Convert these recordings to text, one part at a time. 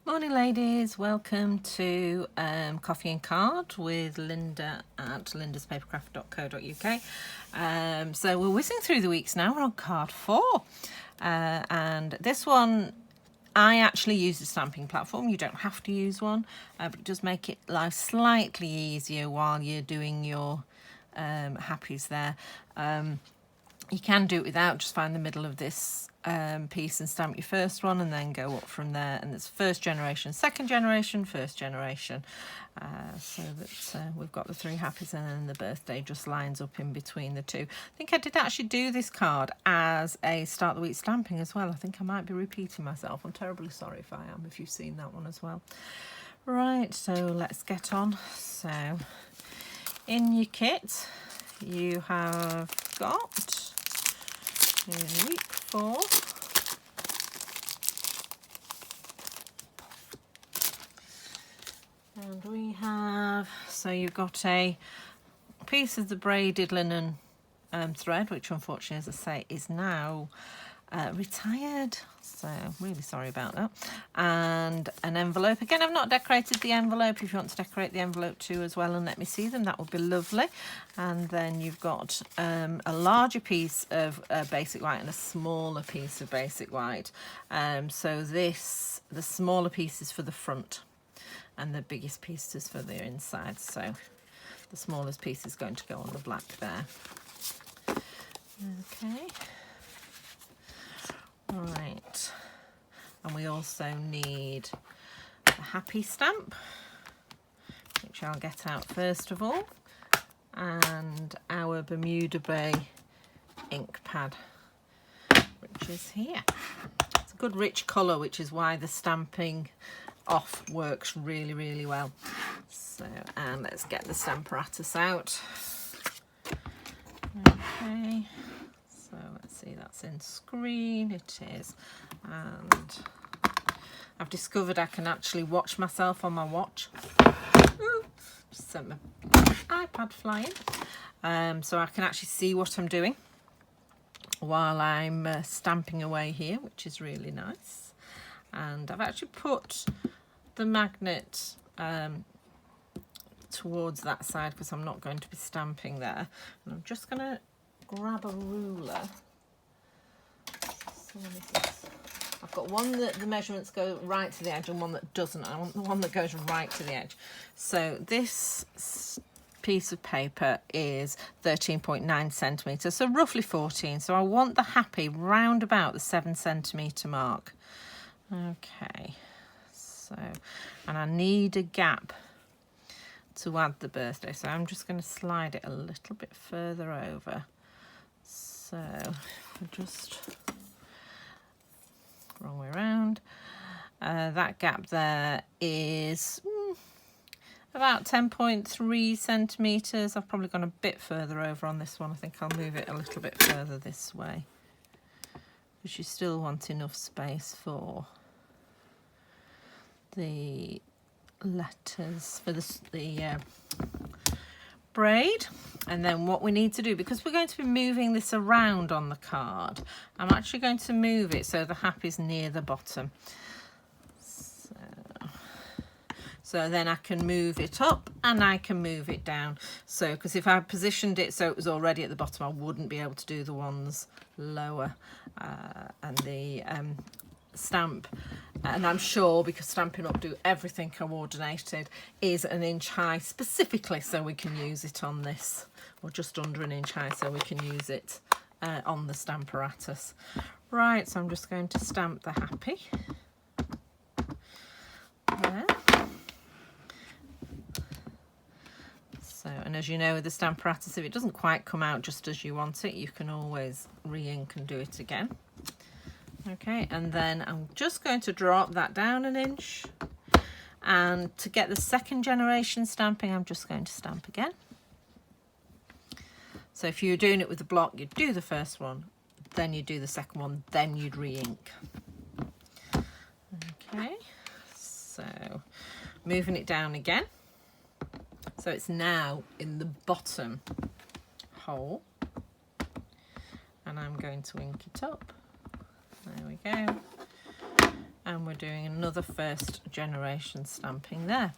Morning ladies, welcome to Coffee and Card with Linda at lindaspapercraft.co.uk. So we're whizzing through the weeks now. We're on card 4 and this one I actually use a stamping platform. You don't have to use one, but it does make it life slightly easier while you're doing your happies there. You can do it without, just find the middle of this piece and stamp your first one and then go up from there. And it's first generation, second generation, first generation. So that we've got the 3 happies and then the birthday just lines up in between the 2. I think I did actually do this card as a start the week stamping as well. I think I might be repeating myself. I'm terribly sorry if I am, if you've seen that one as well. Right, so let's get on. So in your kit, you have got in week 4 and we have, so you've got a piece of the braided linen thread, which unfortunately, as I say, is now retired, so I'm really sorry about that, and an envelope. Again, I've not decorated the envelope. If you want to decorate the envelope too as well and let me see them, that would be lovely. And then you've got a larger piece of basic white and a smaller piece of basic white. So the smaller piece is for the front and the biggest piece is for the inside, so the smallest piece is going to go on the black there. Okay. Right, and we also need a happy stamp, which I'll get out first of all, and our Bermuda Bay ink pad, which is here. It's a good rich colour, which is why the stamping off works really, really well. So, and let's get the Stamparatus out. Okay. So let's see, that's in screen, it is, and I've discovered I can actually watch myself on my watch. Ooh, just sent my iPad flying. So I can actually see what I'm doing while I'm stamping away here, which is really nice. And I've actually put the magnet towards that side because I'm not going to be stamping there. And I'm just going to grab a ruler. So I've got one that the measurements go right to the edge and one that doesn't. I want the one that goes right to the edge. So this piece of paper is 13.9 centimetres, so roughly 14. So I want the happy round about the 7 centimetre mark. Okay, so, and I need a gap to add the birthday, so I'm just going to slide it a little bit further over. So just wrong way around. That gap there is about 10.3 centimetres. I've probably gone a bit further over on this one. I think I'll move it a little bit further this way because you still want enough space for the letters, for the braid. And then what we need to do, because we're going to be moving this around on the card, I'm actually going to move it so the happy's near the bottom. So then I can move it up and I can move it down. So, because if I positioned it so it was already at the bottom, I wouldn't be able to do the ones lower. And the stamp, and I'm sure because Stampin' Up do everything coordinated, is 1 inch high specifically so we can use it on this, or just under 1 inch high so we can use it on the Stamparatus. Right, so I'm just going to stamp the happy there. So, and as you know with the Stamparatus, if it doesn't quite come out just as you want it, you can always re-ink and do it again. Okay, and then I'm just going to drop that down 1 inch, and to get the 2nd generation stamping, I'm just going to stamp again. So if you were doing it with the block, you'd do the first one, then you'd do the second one, then you'd re-ink. Okay, so moving it down again. So it's now in the bottom hole, and I'm going to ink it up. There we go. And we're doing another first generation stamping there.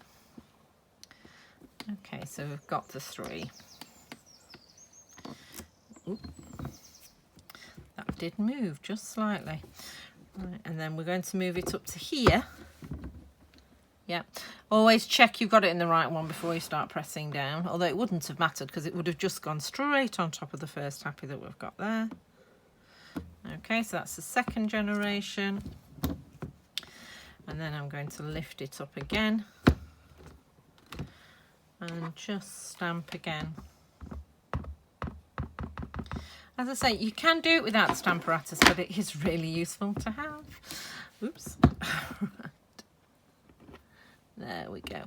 Okay, so we've got the 3. Oop. That did move just slightly. Right, and then we're going to move it up to here. Yeah, always check you've got it in the right one before you start pressing down, although it wouldn't have mattered because it would have just gone straight on top of the first happy that we've got there. Okay, so that's the 2nd generation. And then I'm going to lift it up again and just stamp again. As I say, you can do it without the Stamparatus, but it is really useful to have. Oops. Right. There we go.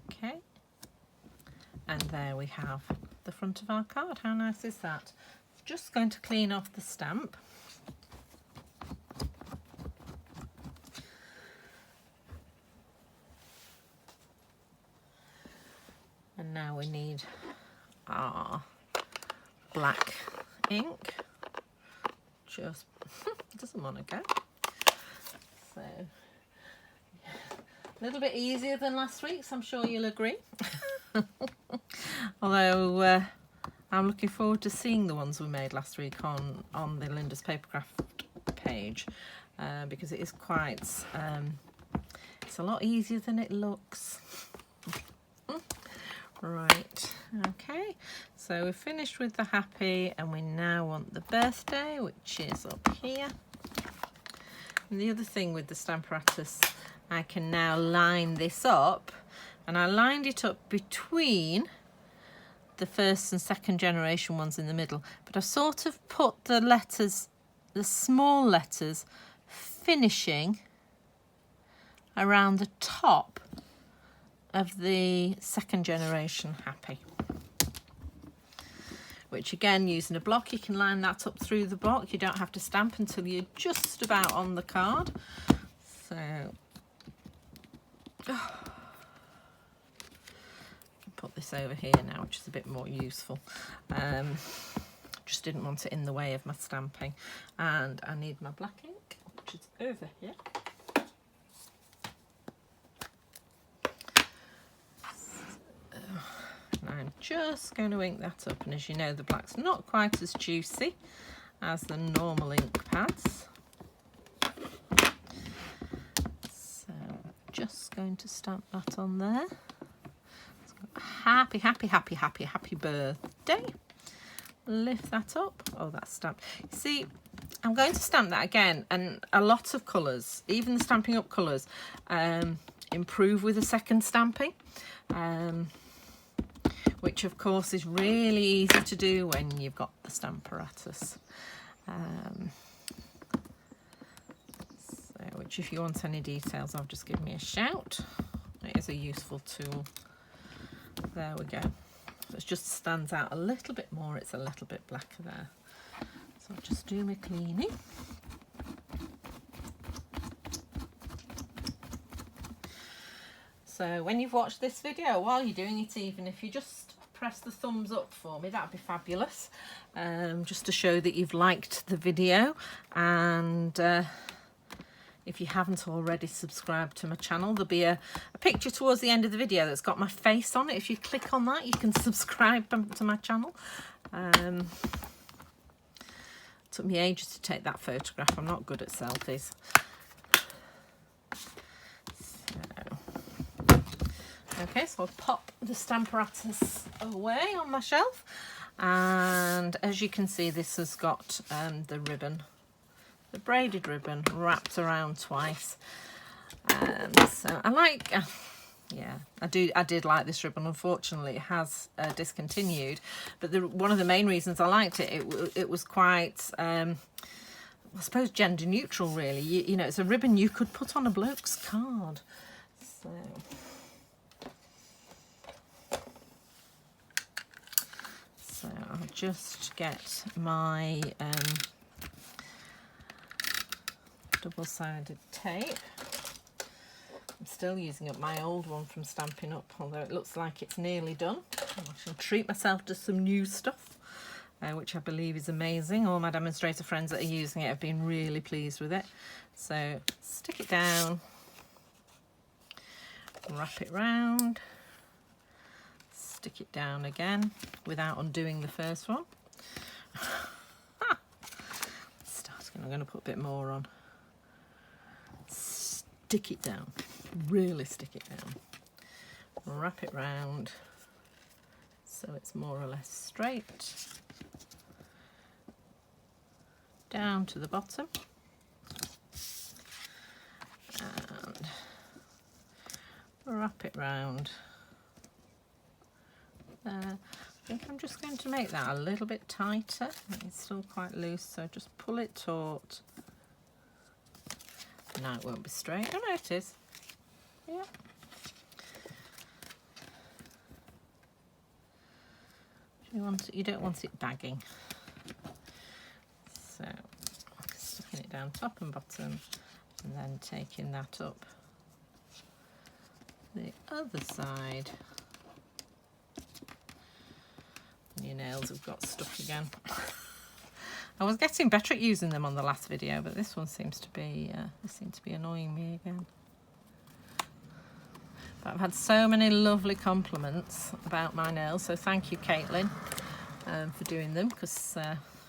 Okay. And there we have the front of our card. How nice is that? Just going to clean off the stamp. And now we need our black ink. Just doesn't want to go. So a little bit easier than last week's, I'm sure you'll agree. Although I'm looking forward to seeing the ones we made last week on the Linda's Papercraft page, because it is quite it's a lot easier than it looks. Right, okay, so we've finished with the happy and we now want the birthday, which is up here. And the other thing with the Stamparatus, I can now line this up, and I lined it up between the 1st and 2nd generation ones in the middle, but I've sort of put the letters, the small letters, finishing around the top of the 2nd generation happy, which again, using a block, you can line that up through the block. You don't have to stamp until you're just about on the card. So put this over here now, which is a bit more useful. Just didn't want it in the way of my stamping. And I need my black ink, which is over here. I'm just going to ink that up, and as you know, the black's not quite as juicy as the normal ink pads. So just going to stamp that on there. Happy, happy, happy, happy, happy birthday. Lift that up. Oh, that's stamped. See, I'm going to stamp that again, and a lot of colours, even the Stampin' Up colours, improve with a second stamping. Which of course is really easy to do when you've got the Stamparatus. So, which if you want any details of, just give me a shout. It is a useful tool. There we go. So it just stands out a little bit more. It's a little bit blacker there. So I'll just do my cleaning. So when you've watched this video, while you're doing it, even if you just press the thumbs up for me, that'd be fabulous, just to show that you've liked the video. And if you haven't already subscribed to my channel, there'll be a picture towards the end of the video that's got my face on it. If you click on that, you can subscribe to my channel. Took me ages to take that photograph. I'm not good at selfies. Okay, so I'll pop the Stamparatus away on my shelf, and as you can see, this has got the ribbon, the braided ribbon wrapped around twice. So I like, yeah, I did like this ribbon. Unfortunately, it has discontinued, but one of the main reasons I liked it, it was quite, I suppose, gender neutral, really. You know, it's a ribbon you could put on a bloke's card. So I'll just get my double-sided tape. I'm still using up my old one from Stampin' Up, although it looks like it's nearly done. I shall treat myself to some new stuff. which I believe is amazing. All my demonstrator friends that are using it have been really pleased with it. So stick it down, wrap it round, stick it down again without undoing the first one. I'm going to put a bit more on. Stick it down, really stick it down. Wrap it round so it's more or less straight. Down to the bottom. And wrap it round there. I think I'm just going to make that a little bit tighter. It's still quite loose, so just pull it taut. Now it won't be straight. Oh no, it is. Yeah. You don't want it bagging. So sticking it down top and bottom, and then taking that up the other side. Your nails have got stuck again. I was getting better at using them on the last video, but this one seems to be annoying me again. But I've had so many lovely compliments about my nails, so thank you, Caitlin, for doing them, because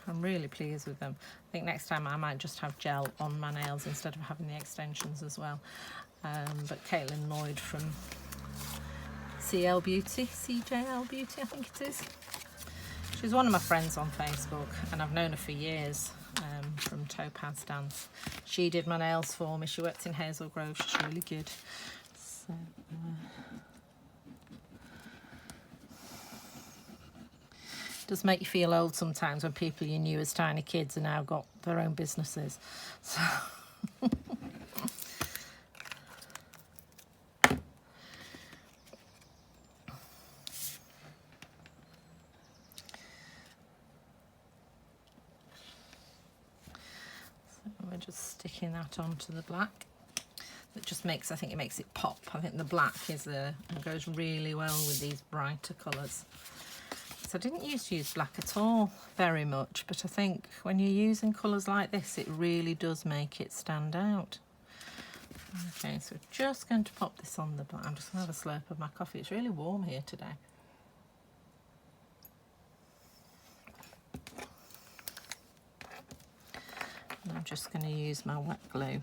I'm really pleased with them. I think next time I might just have gel on my nails instead of having the extensions as well. But Caitlin Lloyd from CJL Beauty, I think it is. She's one of my friends on Facebook, and I've known her for years, from Topaz Dance. She did my nails for me. She worked in Hazel Grove. She's really good. So, it does make you feel old sometimes when people you knew as tiny kids have now got their own businesses. So we're just sticking that onto the black. It just makes, I think it makes it pop. I think the black goes really well with these brighter colours. So I didn't used to use black at all very much, but I think when you're using colours like this, it really does make it stand out. Okay, so we're just going to pop this on the black. I'm just going to have a slurp of my coffee. It's really warm here today. And I'm just going to use my wet glue.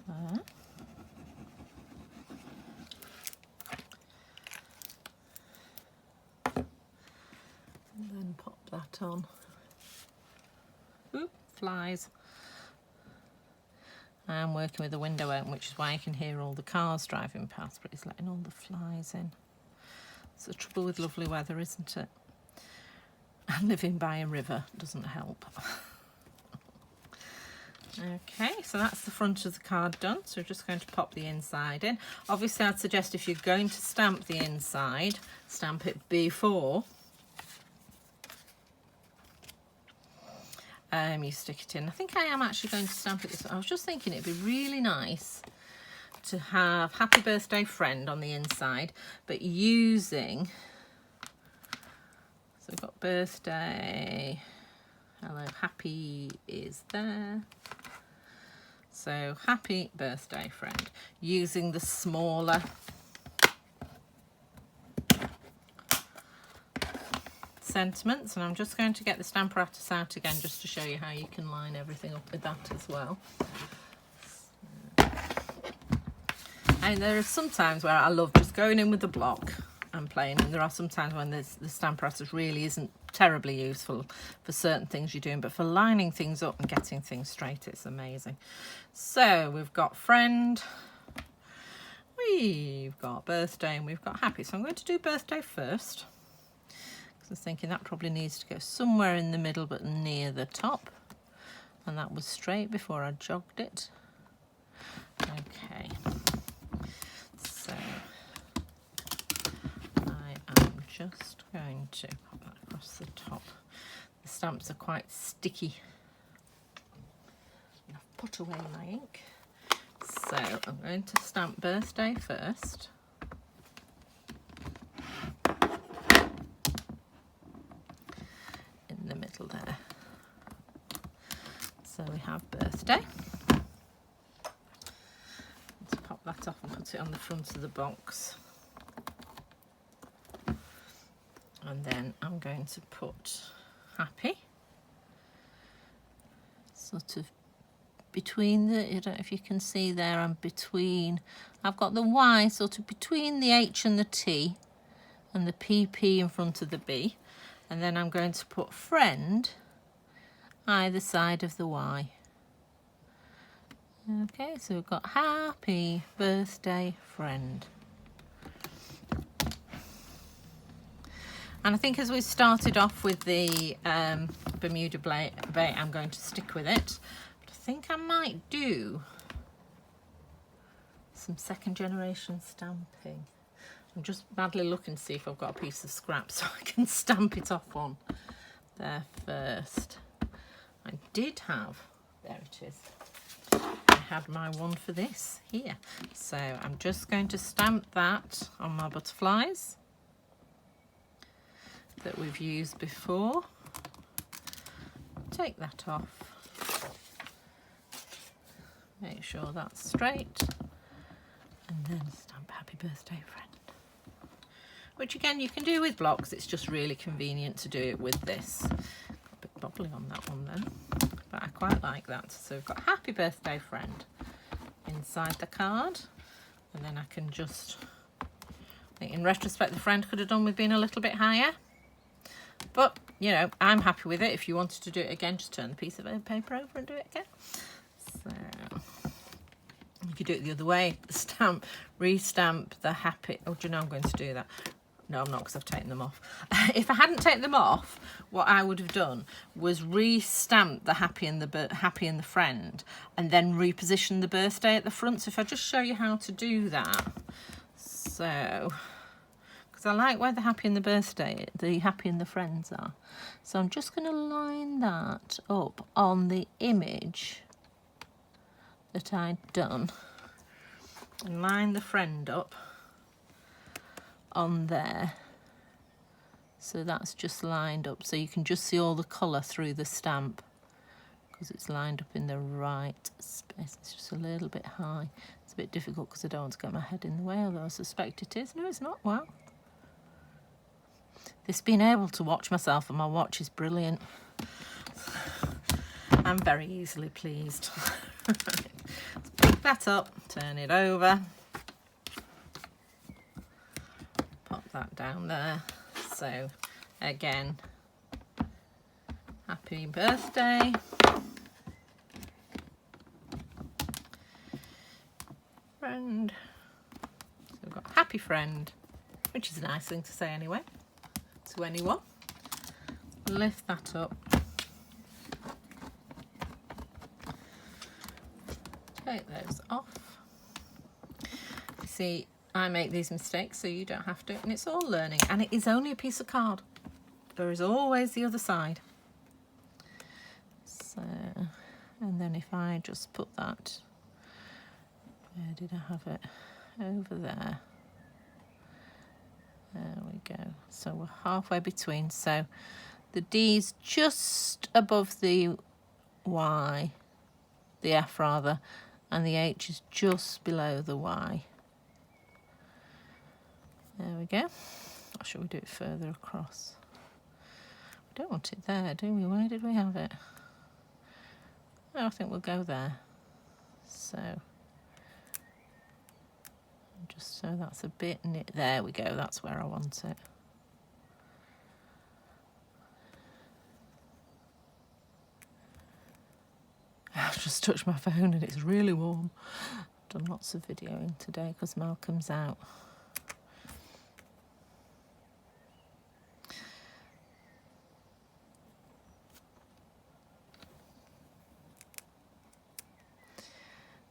There. And then pop that on. Oop, flies. I'm working with the window open, which is why you can hear all the cars driving past, but it's letting all the flies in. It's the trouble with lovely weather, isn't it? And living by a river doesn't help. Okay, so that's the front of the card done. So we're just going to pop the inside in. Obviously, I'd suggest if you're going to stamp the inside, stamp it before you stick it in. I think I am actually going to stamp it this way. I was just thinking it'd be really nice to have Happy Birthday Friend on the inside, but using, so we've got birthday, hello, happy is there. So Happy Birthday Friend, using the smaller sentiments, and I'm just going to get the Stamparatus out again just to show you how you can line everything up with that as well. And there are some times where I love just going in with the block and playing, and there are some times when the Stamparatus really isn't terribly useful for certain things you're doing, but for lining things up and getting things straight, it's amazing. So we've got Friend, we've got Birthday, and we've got Happy. So I'm going to do Birthday first, because I was thinking that probably needs to go somewhere in the middle but near the top, and that was straight before I jogged it. Okay, so I'm just going to pop that across the top. The stamps are quite sticky. I've put away my ink. So I'm going to stamp Birthday first. So we have birthday. Let's pop that off and put it on the front of the box. And then I'm going to put happy, sort of between the, I don't know if you can see there, I'm between, I've got the Y sort of between the H and the T and the PP in front of the B. And then I'm going to put friend either side of the Y. Okay, so we've got happy birthday friend. And I think as we started off with the Bermuda bait, I'm going to stick with it. But I think I might do some second generation stamping. I'm just madly looking to see if I've got a piece of scrap so I can stamp it off on there first. I did have, there it is, I had my one for this here. So I'm just going to stamp that on my butterflies that we've used before. Take that off, make sure that's straight, and then stamp happy birthday friend, which again you can do with blocks. It's just really convenient to do it with this. Got a bit bubbly on that one then, but I quite like that. So we've got happy birthday friend inside the card, and then I can just, I think in retrospect the friend could have done with being a little bit higher. But, you know, I'm happy with it. If you wanted to do it again, just turn the piece of paper over and do it again. So, you could do it the other way. Stamp, re-stamp the happy... Oh, do you know I'm going to do that? No, I'm not, because I've taken them off. If I hadn't taken them off, what I would have done was re-stamp the happy and the friend, and then reposition the birthday at the front. So if I just show you how to do that. So... because I like where the happy and the friends are. So I'm just going to line that up on the image that I'd done and line the friend up on there. So that's just lined up, so you can just see all the colour through the stamp because it's lined up in the right space. It's just a little bit high. It's a bit difficult because I don't want to get my head in the way, although I suspect it is. No, it's not. Wow. This being able to watch myself on my watch is brilliant. I'm very easily pleased. Let's pick that up, turn it over, pop that down there. So again, happy birthday. Friend. So we've got happy friend, which is a nice thing to say anyway. To anyone. Lift that up. Take those off. You see, I make these mistakes so you don't have to, and it's all learning, and it is only a piece of card. There is always the other side. So, and then if I just put that, where did I have it? Over there. There we go. So we're halfway between. So the D's just above the Y, the F rather, and the H is just below the Y. There we go. Or should we do it further across? We don't want it there, do we? Where did we have it? Oh, I think we'll go there. So just so that's a bit near. There we go, that's where I want it. I've just touched my phone and it's really warm. I've done lots of videoing today because Malcolm's out.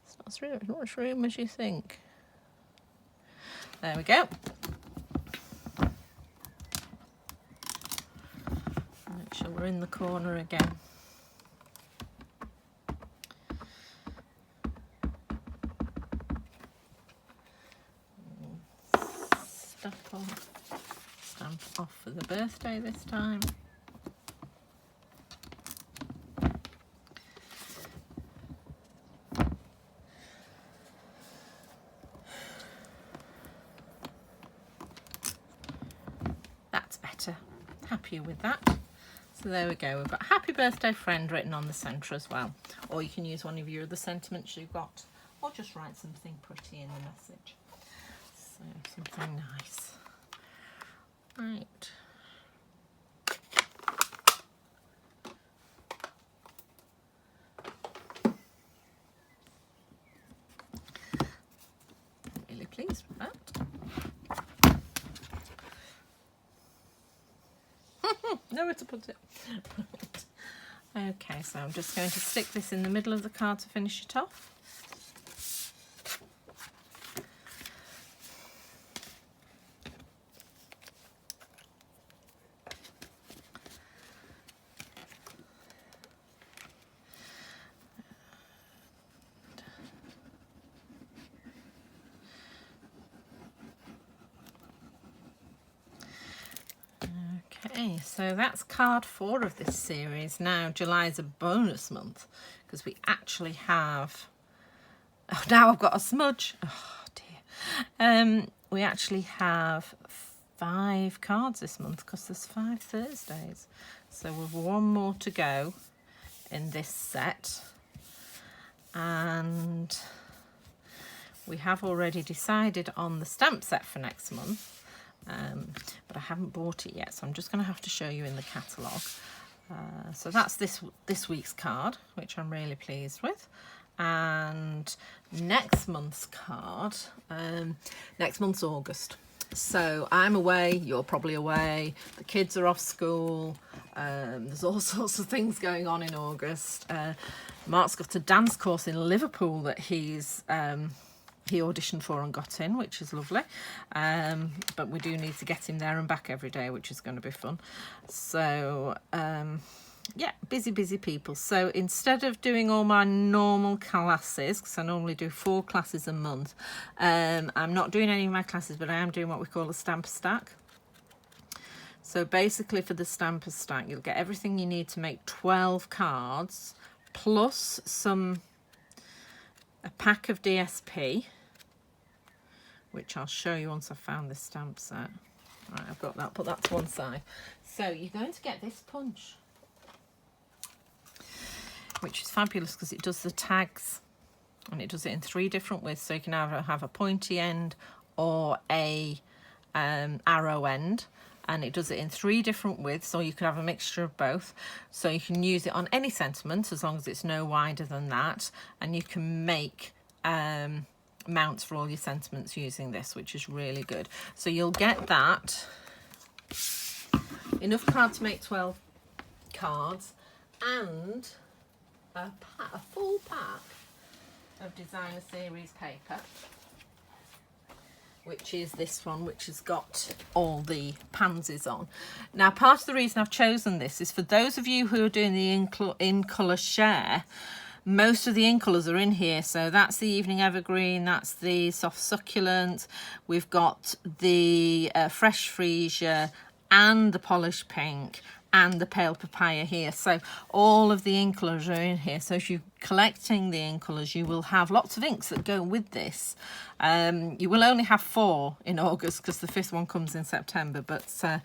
It's not really as much room as you think. There we go. Make sure we're in the corner again. Stamp off for the birthday this time. happier with that. So there we go, we've got happy birthday friend written on the centre as well. Or you can use one of your other sentiments you've got, or just write something pretty in the message. So something nice. Right. Really pleased with that. Nowhere to put it. Okay, so I'm just going to stick this in the middle of the card to finish it off. Okay, so that's card 4 of this series. Now July is a bonus month because we actually have, oh, now I've got a smudge, oh dear. We actually have 5 cards this month because there's 5 Thursdays, so we've one more to go in this set, and we have already decided on the stamp set for next month. But I haven't bought it yet, so I'm just going to have to show you in the catalogue. So that's this week's card, which I'm really pleased with. And next month's card, next month's August. So I'm away, you're probably away, the kids are off school, there's all sorts of things going on in August. Mark's got a dance course in Liverpool that he auditioned for and got in, which is lovely, but we do need to get him there and back every day, which is going to be fun. So yeah, busy people. So instead of doing all my normal classes, because I normally do 4 classes a month, I'm not doing any of my classes, but I am doing what we call a stamper stack. So basically for the stamper stack, you'll get everything you need to make 12 cards plus a pack of DSP, which I'll show you once I've found this stamp set. Right, I've got that, put that to one side. So you're going to get this punch, which is fabulous because it does the tags, and it does it in 3 different widths, so you can either have a pointy end or a arrow end, and it does it in 3 different widths, or you could have a mixture of both. So you can use it on any sentiment as long as it's no wider than that, and you can make mounts for all your sentiments using this, which is really good. So you'll get that, enough card to make 12 cards, and a full pack of Designer Series paper, which is this one, which has got all the pansies on. Now, part of the reason I've chosen this is for those of you who are doing the in colour share. Most of the in colours are in here, so that's the Evening Evergreen, that's the Soft Succulent, we've got the Fresh Freesia and the Polished Pink and the Pale Papaya here. So all of the in colours are in here. So if you're collecting the in colours, you will have lots of inks that go with this. You will only have 4 in August because the 5th one comes in September, but so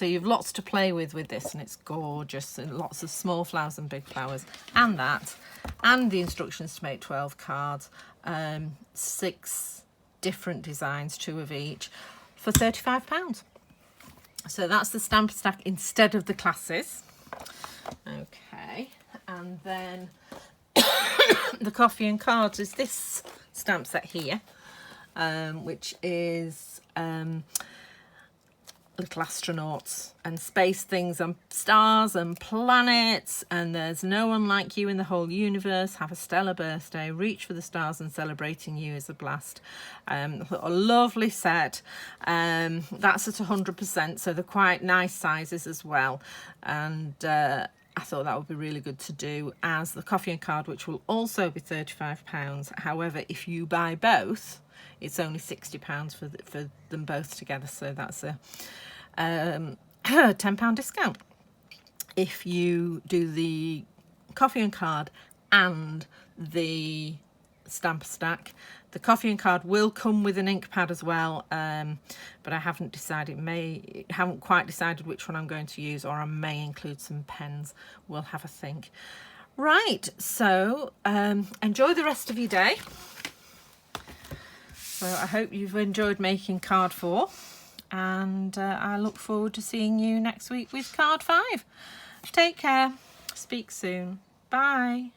you've lots to play with this, and it's gorgeous, and lots of small flowers and big flowers, and that, and the instructions to make 12 cards, 6 different designs, 2 of each, for £35. So that's the stamp stack instead of the classes. Okay, and then the coffee and cards is this stamp set here, which is little astronauts and space things and stars and planets, and there's no one like you in the whole universe. Have a stellar birthday, reach for the stars, and celebrating you is a blast. A lovely set. That's at 100%, so they're quite nice sizes as well, and I thought that would be really good to do as the coffee and card, which will also be £35. However, if you buy both, it's only £60 for them both together, so that's a £10 discount if you do the coffee and card and the stamp stack. The coffee and card will come with an ink pad as well, but I haven't decided, haven't quite decided which one I'm going to use, or I may include some pens. We'll have a think. Right, so enjoy the rest of your day. So I hope you've enjoyed making card 4, and I look forward to seeing you next week with card 5. Take care. Speak soon. Bye.